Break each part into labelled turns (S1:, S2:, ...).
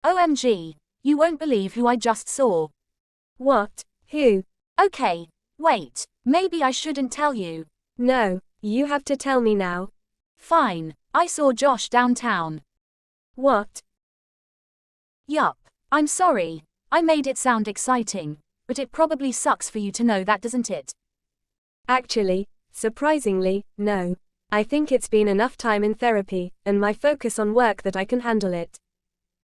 S1: OMG, you won't believe who I just saw.
S2: What? Who?
S1: Okay, wait, maybe I shouldn't tell you.
S2: No, you have to tell me now.
S1: Fine, I saw Josh downtown.
S2: What?
S1: Yup, I'm sorry, I made it sound exciting, but it probably sucks for you to know that, doesn't it?
S2: Actually, surprisingly, no. I think it's been enough time in therapy, and my focus on work that I can handle it.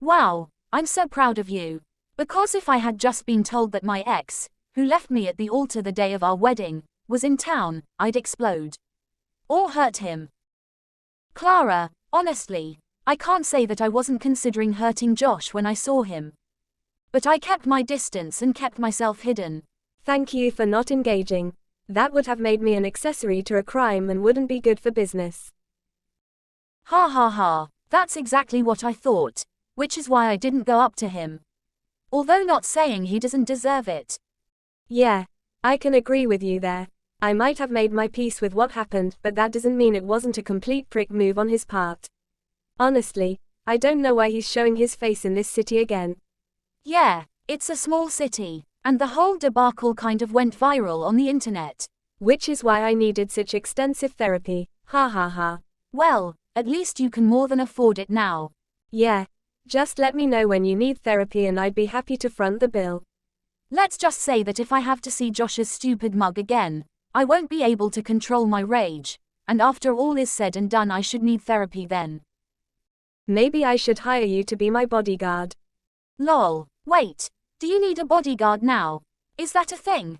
S1: Wow, I'm so proud of you. Because if I had just been told that my ex, who left me at the altar the day of our wedding, was in town, I'd explode. Or hurt him. Clara, honestly, I can't say that I wasn't considering hurting Josh when I saw him. But I kept my distance and kept myself hidden.
S2: Thank you for not engaging. That would have made me an accessory to a crime and wouldn't be good for business.
S1: Ha ha ha, that's exactly what I thought, which is why I didn't go up to him. Although not saying he doesn't deserve it.
S2: Yeah, I can agree with you there. I might have made my peace with what happened, but that doesn't mean it wasn't a complete prick move on his part. Honestly, I don't know why he's showing his face in this city again.
S1: Yeah, it's a small city, and the whole debacle kind of went viral on the internet.
S2: Which is why I needed such extensive therapy, ha ha ha.
S1: Well, at least you can more than afford it now.
S2: Yeah, just let me know when you need therapy and I'd be happy to front the bill.
S1: Let's just say that if I have to see Josh's stupid mug again, I won't be able to control my rage, and after all is said and done I should need therapy then.
S2: Maybe I should hire you to be my bodyguard.
S1: Lol, wait, do you need a bodyguard now? Is that a thing?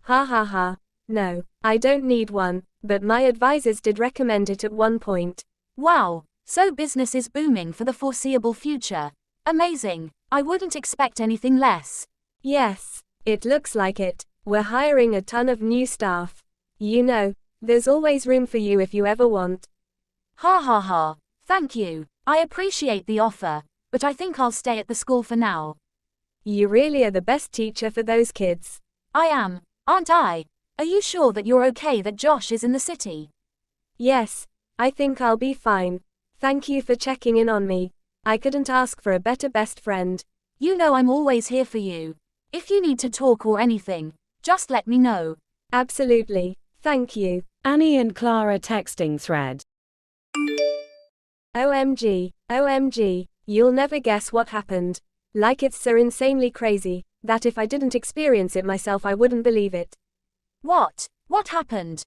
S2: Ha ha ha, no, I don't need one, but my advisors did recommend it at one point.
S1: Wow, so business is booming for the foreseeable future. Amazing, I wouldn't expect anything less.
S2: Yes, it looks like it. We're hiring a ton of new staff. You know, there's always room for you if you ever want.
S1: Ha ha ha, thank you, I appreciate the offer, but I think I'll stay at the school for now.
S2: You really are the best teacher for those kids.
S1: I am, aren't I? Are you sure that you're okay that Josh is in the city?
S2: Yes, I think I'll be fine. Thank you for checking in on me. I couldn't ask for a better best friend.
S1: You know I'm always here for you. If you need to talk or anything, just let me know.
S2: Absolutely, thank you.
S3: Annie and Clara texting thread.
S2: OMG, OMG, you'll never guess what happened. Like it's so insanely crazy, that if I didn't experience it myself I wouldn't believe it.
S1: What? What happened?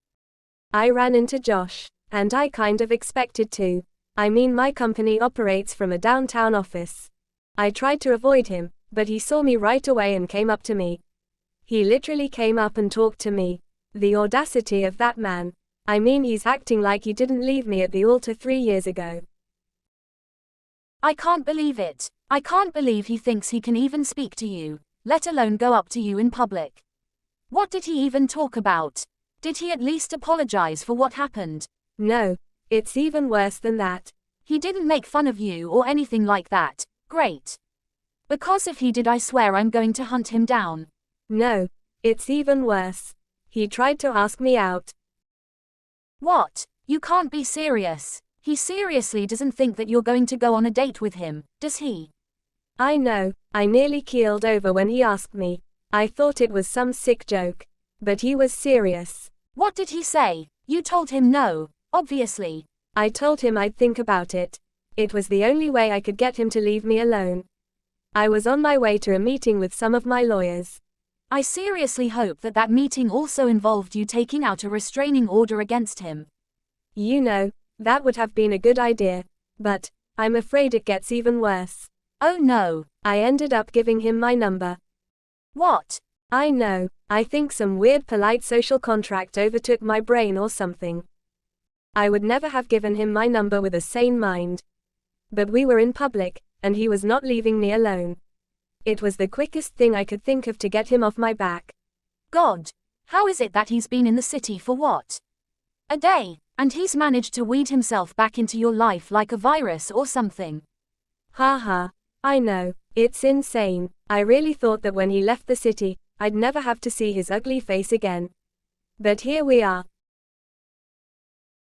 S2: I ran into Josh, and I kind of expected to. I mean, my company operates from a downtown office. I tried to avoid him, but he saw me right away and came up to me. He literally came up and talked to me. The audacity of that man. I mean, he's acting like he didn't leave me at the altar 3 years ago.
S1: I can't believe it. I can't believe he thinks he can even speak to you, let alone go up to you in public. What did he even talk about? Did he at least apologize for what happened?
S2: No, it's even worse than that.
S1: He didn't make fun of you or anything like that. Great. Because if he did, I swear I'm going to hunt him down.
S2: No, it's even worse. He tried to ask me out.
S1: What? You can't be serious. He seriously doesn't think that you're going to go on a date with him, does he?
S2: I know, I nearly keeled over when he asked me. I thought it was some sick joke. But he was serious.
S1: What did he say? You told him no, obviously.
S2: I told him I'd think about it. It was the only way I could get him to leave me alone. I was on my way to a meeting with some of my lawyers.
S1: I seriously hope that that meeting also involved you taking out a restraining order against him.
S2: You know, that would have been a good idea. But I'm afraid it gets even worse.
S1: Oh no.
S2: I ended up giving him my number.
S1: What?
S2: I know, I think some weird polite social contract overtook my brain or something. I would never have given him my number with a sane mind. But we were in public, and he was not leaving me alone. It was the quickest thing I could think of to get him off my back.
S1: God, how is it that he's been in the city for what? A day, and he's managed to weed himself back into your life like a virus or something.
S2: Ha ha, I know, it's insane. I really thought that when he left the city, I'd never have to see his ugly face again. But here we are.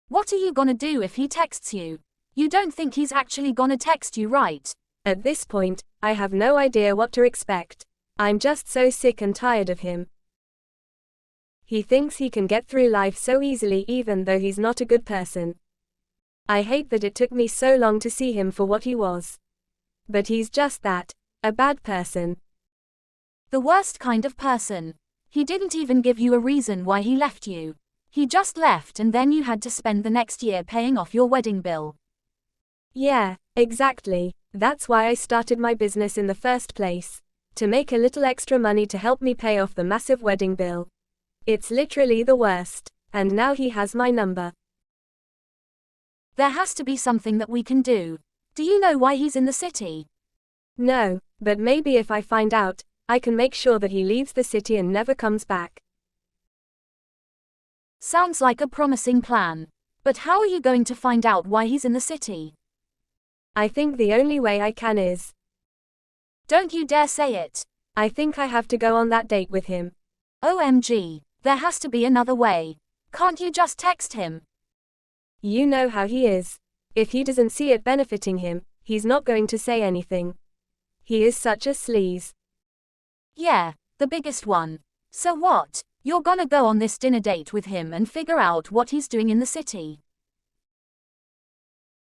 S1: What are you gonna do if he texts you? You don't think he's actually gonna text you, right?
S2: At this point, I have no idea what to expect. I'm just so sick and tired of him. He thinks he can get through life so easily even though he's not a good person. I hate that it took me so long to see him for what he was. But he's just that, a bad person.
S1: The worst kind of person. He didn't even give you a reason why he left you. He just left and then you had to spend the next year paying off your wedding bill.
S2: Yeah, exactly. That's why I started my business in the first place. To make a little extra money to help me pay off the massive wedding bill. It's literally the worst. And now he has my number.
S1: There has to be something that we can do. Do you know why he's in the city?
S2: No, but maybe if I find out, I can make sure that he leaves the city and never comes back.
S1: Sounds like a promising plan. But how are you going to find out why he's in the city?
S2: I think the only way I can is.
S1: Don't you dare say it.
S2: I think I have to go on that date with him.
S1: OMG, there has to be another way. Can't you just text him?
S2: You know how he is. If he doesn't see it benefiting him, he's not going to say anything. He is such a sleaze.
S1: Yeah, the biggest one. So what? You're gonna go on this dinner date with him and figure out what he's doing in the city?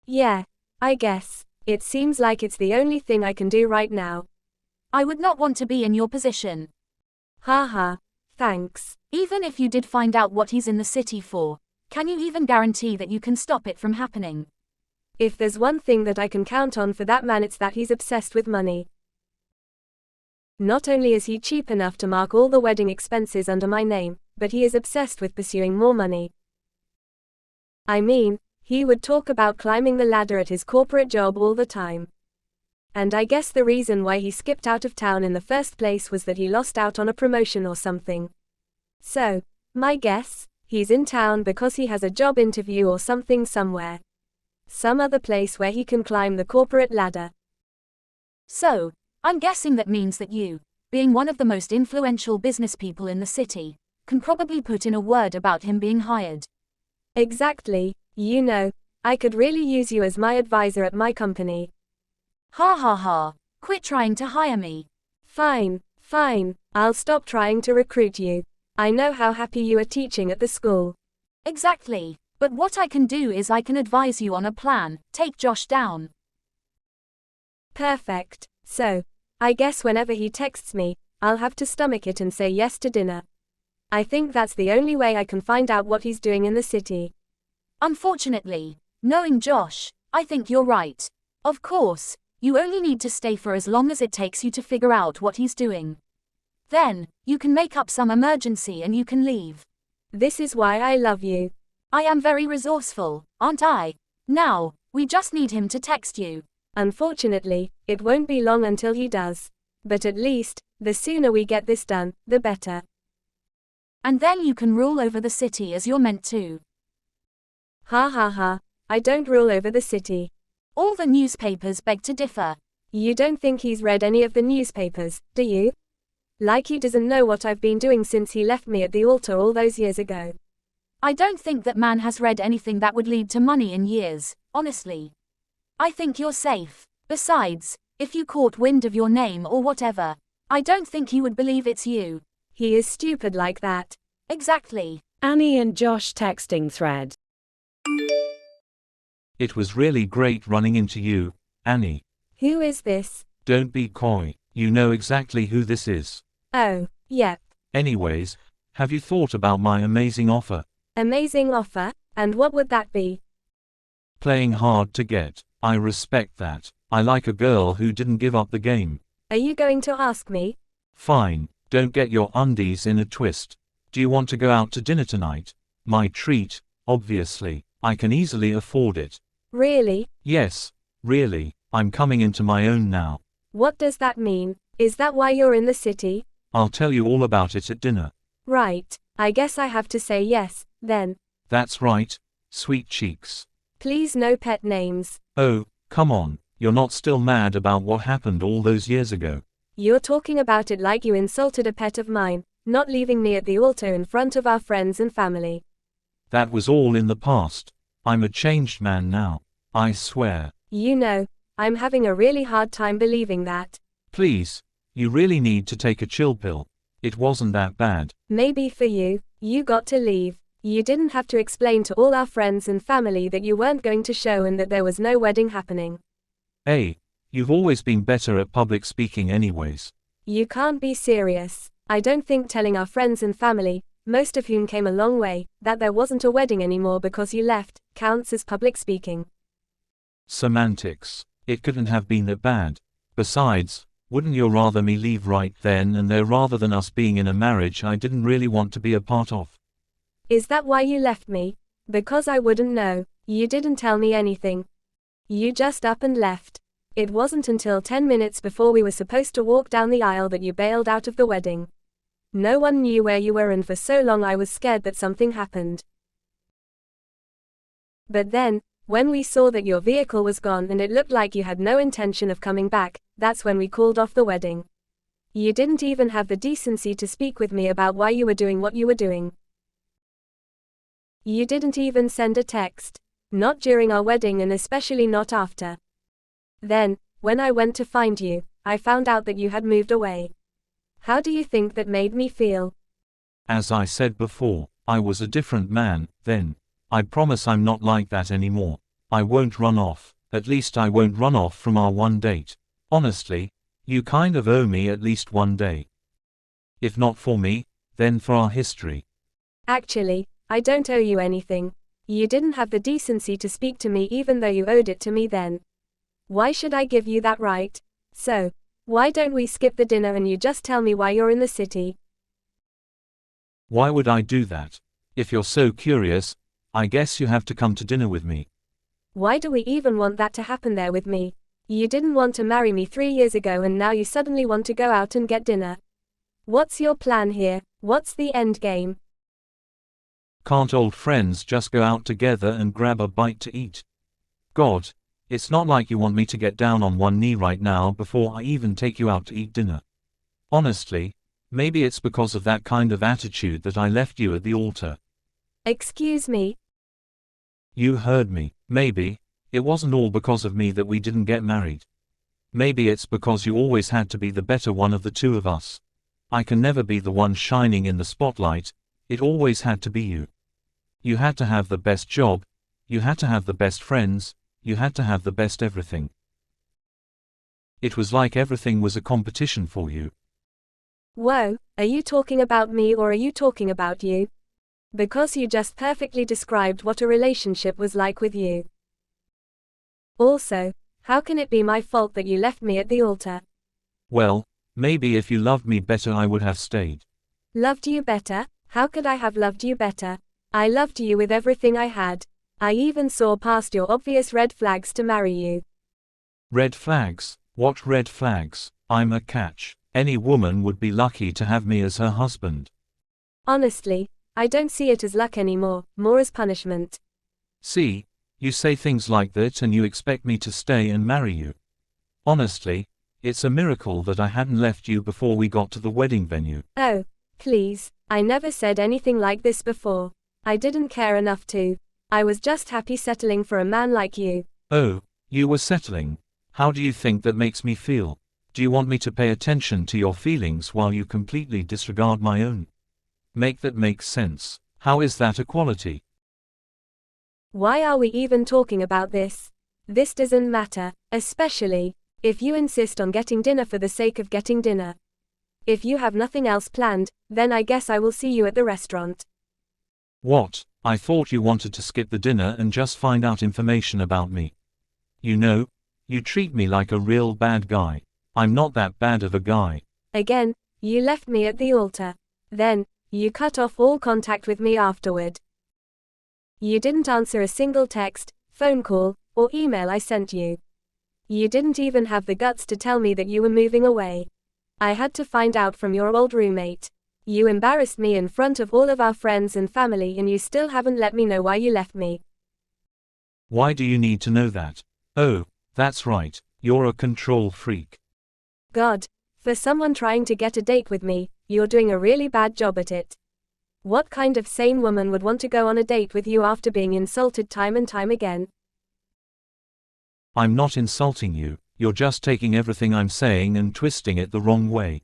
S2: Yeah, I guess. It seems like it's the only thing I can do right now.
S1: I would not want to be in your position.
S2: Haha, thanks.
S1: Even if you did find out what he's in the city for, can you even guarantee that you can stop it from happening?
S2: If there's one thing that I can count on for that man, it's that he's obsessed with money. Not only is he cheap enough to mark all the wedding expenses under my name, but he is obsessed with pursuing more money. I mean, he would talk about climbing the ladder at his corporate job all the time. And I guess the reason why he skipped out of town in the first place was that he lost out on a promotion or something. So, my guess, he's in town because he has a job interview or something somewhere. Some other place where he can climb the corporate ladder.
S1: So, I'm guessing that means that you, being one of the most influential business people in the city, can probably put in a word about him being hired.
S2: Exactly, you know, I could really use you as my advisor at my company.
S1: Ha ha ha, quit trying to hire me.
S2: Fine, I'll stop trying to recruit you. I know how happy you are teaching at the school.
S1: Exactly, but what I can do is I can advise you on a plan, take Josh down.
S2: Perfect, so, I guess whenever he texts me, I'll have to stomach it and say yes to dinner. I think that's the only way I can find out what he's doing in the city.
S1: Unfortunately, knowing Josh, I think you're right. Of course, you only need to stay for as long as it takes you to figure out what he's doing. Then, you can make up some emergency and you can leave.
S2: This is why I love you.
S1: I am very resourceful, aren't I? Now, we just need him to text you.
S2: Unfortunately, it won't be long until he does. But at least, the sooner we get this done, the better.
S1: And then you can rule over the city as you're meant to.
S2: Ha ha ha, I don't rule over the city.
S1: All the newspapers beg to differ.
S2: You don't think he's read any of the newspapers, do you? Like he doesn't know what I've been doing since he left me at the altar all those years ago.
S1: I don't think that man has read anything that would lead to money in years, honestly. I think you're safe. Besides, if you caught wind of your name or whatever, I don't think he would believe it's you.
S2: He is stupid like that.
S1: Exactly.
S3: Annie and Josh texting thread.
S4: It was really great running into you, Annie.
S2: Who is this?
S4: Don't be coy, you know exactly who this is.
S2: Oh, yep.
S4: Anyways, have you thought about my amazing offer?
S2: Amazing offer, and what would that be?
S4: Playing hard to get. I respect that. I like a girl who didn't give up the game.
S2: Are you going to ask me?
S4: Fine, don't get your undies in a twist. Do you want to go out to dinner tonight? My treat, obviously. I can easily afford it.
S2: Really?
S4: Yes, really. I'm coming into my own now.
S2: What does that mean? Is that why you're in the city?
S4: I'll tell you all about it at dinner.
S2: Right. I guess I have to say yes, then.
S4: That's right, sweet cheeks.
S2: Please no pet names.
S4: Oh, come on, you're not still mad about what happened all those years ago.
S2: You're talking about it like you insulted a pet of mine, not leaving me at the altar in front of our friends and family.
S4: That was all in the past. I'm a changed man now. I swear.
S2: You know, I'm having a really hard time believing that.
S4: Please, you really need to take a chill pill. It wasn't that bad.
S2: Maybe for you, you got to leave. You didn't have to explain to all our friends and family that you weren't going to show and that there was no wedding happening.
S4: Hey, you've always been better at public speaking anyways.
S2: You can't be serious. I don't think telling our friends and family, most of whom came a long way, that there wasn't a wedding anymore because you left, counts as public speaking.
S4: Semantics. It couldn't have been that bad. Besides, wouldn't you rather me leave right then and there rather than us being in a marriage I didn't really want to be a part of?
S2: Is that why you left me? Because I wouldn't know. You didn't tell me anything. You just up and left. It wasn't until 10 minutes before we were supposed to walk down the aisle that you bailed out of the wedding. No one knew where you were and for so long I was scared that something happened. But then, when we saw that your vehicle was gone and it looked like you had no intention of coming back, that's when we called off the wedding. You didn't even have the decency to speak with me about why you were doing what you were doing. You didn't even send a text. Not during our wedding and especially not after. Then, when I went to find you, I found out that you had moved away. How do you think that made me feel?
S4: As I said before, I was a different man then. I promise I'm not like that anymore. I won't run off. At least I won't run off from our one date. Honestly, you kind of owe me at least one day. If not for me, then for our history.
S2: Actually, I don't owe you anything. You didn't have the decency to speak to me even though you owed it to me then. Why should I give you that right? So, why don't we skip the dinner and you just tell me why you're in the city?
S4: Why would I do that? If you're so curious, I guess you have to come to dinner with me.
S2: Why do we even want that to happen there with me? You didn't want to marry me 3 years ago and now you suddenly want to go out and get dinner. What's your plan here? What's the end game?
S4: Can't old friends just go out together and grab a bite to eat? God, it's not like you want me to get down on one knee right now before I even take you out to eat dinner. Honestly, maybe it's because of that kind of attitude that I left you at the altar.
S2: Excuse me?
S4: You heard me. Maybe it wasn't all because of me that we didn't get married. Maybe it's because you always had to be the better one of the two of us. I can never be the one shining in the spotlight. It always had to be you. You had to have the best job, you had to have the best friends, you had to have the best everything. It was like everything was a competition for you.
S2: Whoa, are you talking about me or are you talking about you? Because you just perfectly described what a relationship was like with you. Also, how can it be my fault that you left me at the altar?
S4: Well, maybe if you loved me better I would have stayed.
S2: Loved you better? How could I have loved you better? I loved you with everything I had. I even saw past your obvious red flags to marry you.
S4: Red flags? What red flags? I'm a catch. Any woman would be lucky to have me as her husband.
S2: Honestly, I don't see it as luck anymore, more as punishment.
S4: See, you say things like that and you expect me to stay and marry you. Honestly, it's a miracle that I hadn't left you before we got to the wedding venue.
S2: Oh, please, I never said anything like this before. I didn't care enough to. I was just happy settling for a man like you.
S4: Oh, you were settling. How do you think that makes me feel? Do you want me to pay attention to your feelings while you completely disregard my own? Make that make sense. How is that equality?
S2: Why are we even talking about this? This doesn't matter, especially if you insist on getting dinner for the sake of getting dinner. If you have nothing else planned, then I guess I will see you at the restaurant.
S4: What? I thought you wanted to skip the dinner and just find out information about me. You know, you treat me like a real bad guy. I'm not that bad of a guy.
S2: Again, you left me at the altar. Then, you cut off all contact with me afterward. You didn't answer a single text, phone call, or email I sent you. You didn't even have the guts to tell me that you were moving away. I had to find out from your old roommate. You embarrassed me in front of all of our friends and family and you still haven't let me know why you left me.
S4: Why do you need to know that? Oh, that's right, you're a control freak.
S2: God, for someone trying to get a date with me, you're doing a really bad job at it. What kind of sane woman would want to go on a date with you after being insulted time and time again?
S4: I'm not insulting you, you're just taking everything I'm saying and twisting it the wrong way.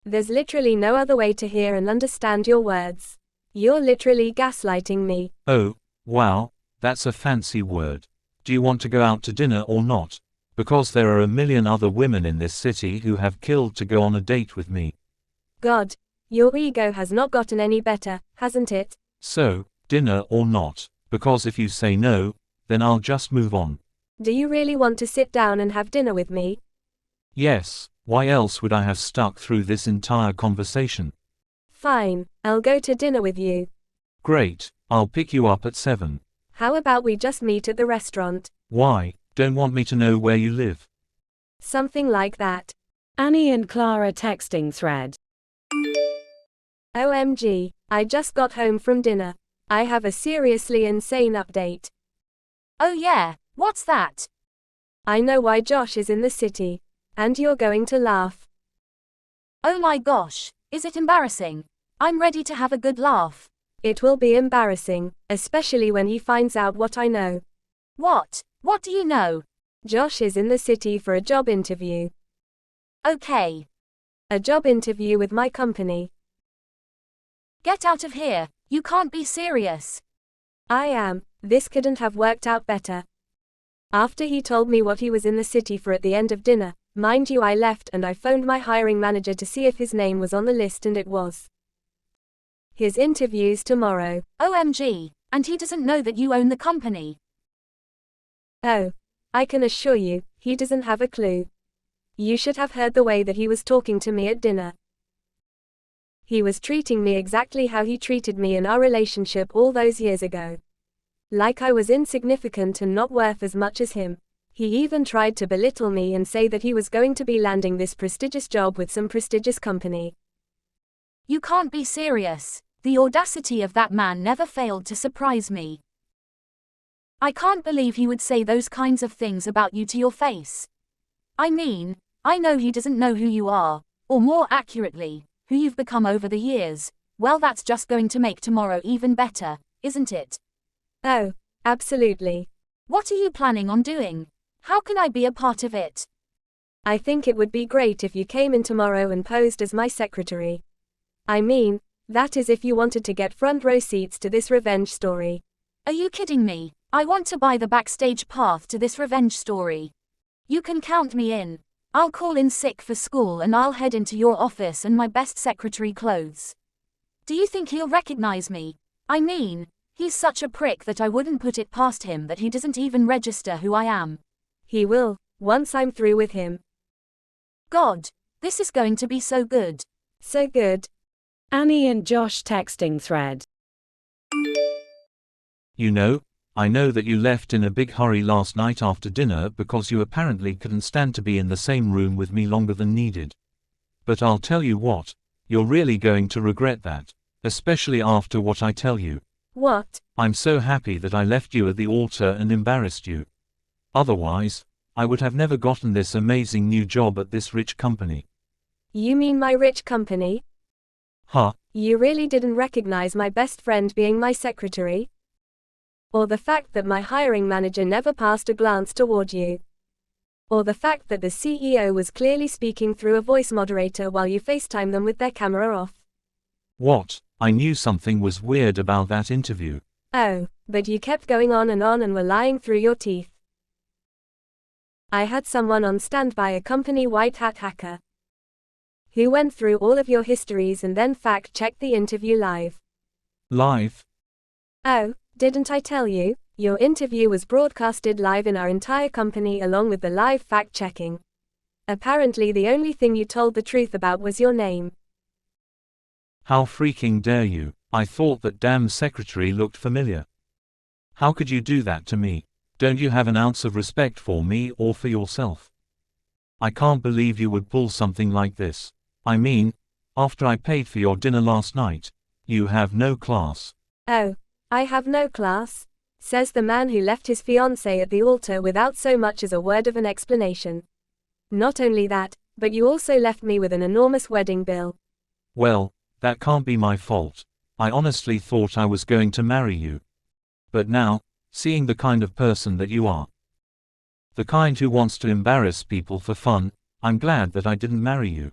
S2: There's literally no other way to hear and understand your words. You're literally gaslighting me.
S4: Oh, wow, that's a fancy word. Do you want to go out to dinner or not? Because there are a million other women in this city who have killed to go on a date with me.
S2: God, your ego has not gotten any better, hasn't it?
S4: So, dinner or not? Because if you say no, then I'll just move on.
S2: Do you really want to sit down and have dinner with me?
S4: Yes, why else would I have stuck through this entire conversation?
S2: Fine, I'll go to dinner with you.
S4: Great, I'll pick you up at 7.
S2: How about we just meet at the restaurant?
S4: Why, don't want me to know where you live?
S2: Something like that.
S3: Annie and Clara texting thread.
S2: OMG, I just got home from dinner. I have a seriously insane update.
S1: Oh yeah, what's that?
S2: I know why Josh is in the city. And you're going to laugh.
S1: Oh my gosh, is it embarrassing? I'm ready to have a good laugh.
S2: It will be embarrassing, especially when he finds out what I know.
S1: What? What do you know?
S2: Josh is in the city for a job interview.
S1: Okay.
S2: A job interview with my company.
S1: Get out of here, you can't be serious.
S2: I am. This couldn't have worked out better. After he told me what he was in the city for at the end of dinner, mind you, I left and I phoned my hiring manager to see if his name was on the list, and it was. His interview's tomorrow.
S1: OMG, and he doesn't know that you own the company.
S2: Oh, I can assure you, he doesn't have a clue. You should have heard the way that he was talking to me at dinner. He was treating me exactly how he treated me in our relationship all those years ago. Like I was insignificant and not worth as much as him. He even tried to belittle me and say that he was going to be landing this prestigious job with some prestigious company.
S1: You can't be serious. The audacity of that man never failed to surprise me. I can't believe he would say those kinds of things about you to your face. I mean, I know he doesn't know who you are, or more accurately, who you've become over the years. Well, that's just going to make tomorrow even better, isn't it?
S2: Oh, absolutely.
S1: What are you planning on doing? How can I be a part of it?
S2: I think it would be great if you came in tomorrow and posed as my secretary. I mean, that is if you wanted to get front row seats to this revenge story.
S1: Are you kidding me? I want to buy the backstage path to this revenge story. You can count me in. I'll call in sick for school and I'll head into your office in my best secretary clothes. Do you think he'll recognize me? I mean, he's such a prick that I wouldn't put it past him that he doesn't even register who I am.
S2: He will, once I'm through with him.
S1: God, this is going to be so good.
S2: So good.
S3: Annie and Josh texting thread.
S4: You know, I know that you left in a big hurry last night after dinner because you apparently couldn't stand to be in the same room with me longer than needed. But I'll tell you what, you're really going to regret that, especially after what I tell you.
S2: What?
S4: I'm so happy that I left you at the altar and embarrassed you. Otherwise, I would have never gotten this amazing new job at this rich company.
S2: You mean my rich company?
S4: Huh?
S2: You really didn't recognize my best friend being my secretary? Or the fact that my hiring manager never passed a glance toward you? Or the fact that the CEO was clearly speaking through a voice moderator while you FaceTime them with their camera off?
S4: What? I knew something was weird about that interview.
S2: Oh, but you kept going on and were lying through your teeth. I had someone on standby, a company white hat hacker, who went through all of your histories and then fact-checked the interview live.
S4: Live?
S2: Oh, didn't I tell you? Your interview was broadcasted live in our entire company along with the live fact-checking. Apparently the only thing you told the truth about was your name.
S4: How freaking dare you? I thought that damn secretary looked familiar. How could you do that to me? Don't you have an ounce of respect for me or for yourself? I can't believe you would pull something like this. I mean, after I paid for your dinner last night, you have no class.
S2: Oh, I have no class, says the man who left his fiancé at the altar without so much as a word of an explanation. Not only that, but you also left me with an enormous wedding bill.
S4: Well, that can't be my fault. I honestly thought I was going to marry you. But now, seeing the kind of person that you are, The kind who wants to embarrass people for fun. I'm glad that I didn't marry you.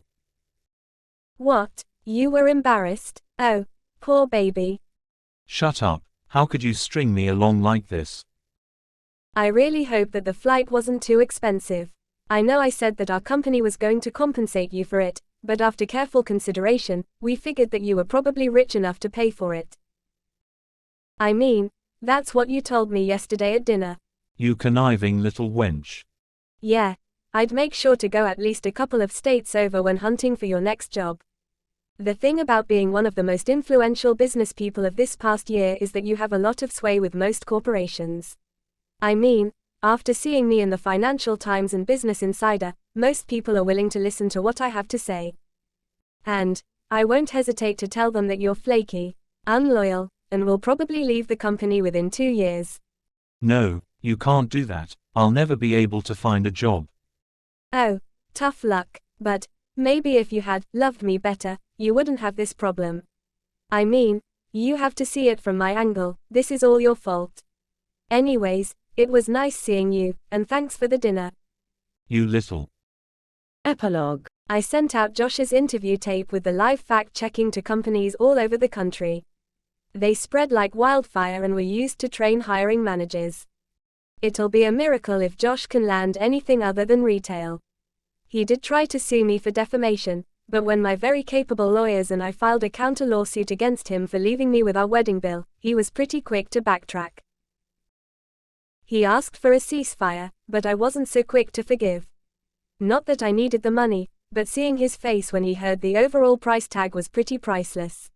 S2: What? You were embarrassed? Oh, poor baby.
S4: Shut up. How could you string me along like this?
S2: I really hope that the flight wasn't too expensive. I know I said that our company was going to compensate you for it, but after careful consideration, we figured that you were probably rich enough to pay for it. I mean, that's what you told me yesterday at dinner.
S4: You conniving little wench.
S2: Yeah, I'd make sure to go at least a couple of states over when hunting for your next job. The thing about being one of the most influential business people of this past year is that you have a lot of sway with most corporations. I mean, after seeing me in the Financial Times and Business Insider, most people are willing to listen to what I have to say. And I won't hesitate to tell them that you're flaky, unloyal, and will probably leave the company within 2 years.
S4: No, you can't do that. I'll never be able to find a job.
S2: Oh, tough luck, but maybe if you had loved me better, you wouldn't have this problem. I mean, you have to see it from my angle. This is all your fault. Anyways, it was nice seeing you, and thanks for the dinner.
S4: You little.
S3: Epilogue.
S2: I sent out Josh's interview tape with the live fact-checking to companies all over the country. They spread like wildfire and were used to train hiring managers. It'll be a miracle if Josh can land anything other than retail. He did try to sue me for defamation, but when my very capable lawyers and I filed a counter lawsuit against him for leaving me with our wedding bill, he was pretty quick to backtrack. He asked for a ceasefire, but I wasn't so quick to forgive. Not that I needed the money, but seeing his face when he heard the overall price tag was pretty priceless.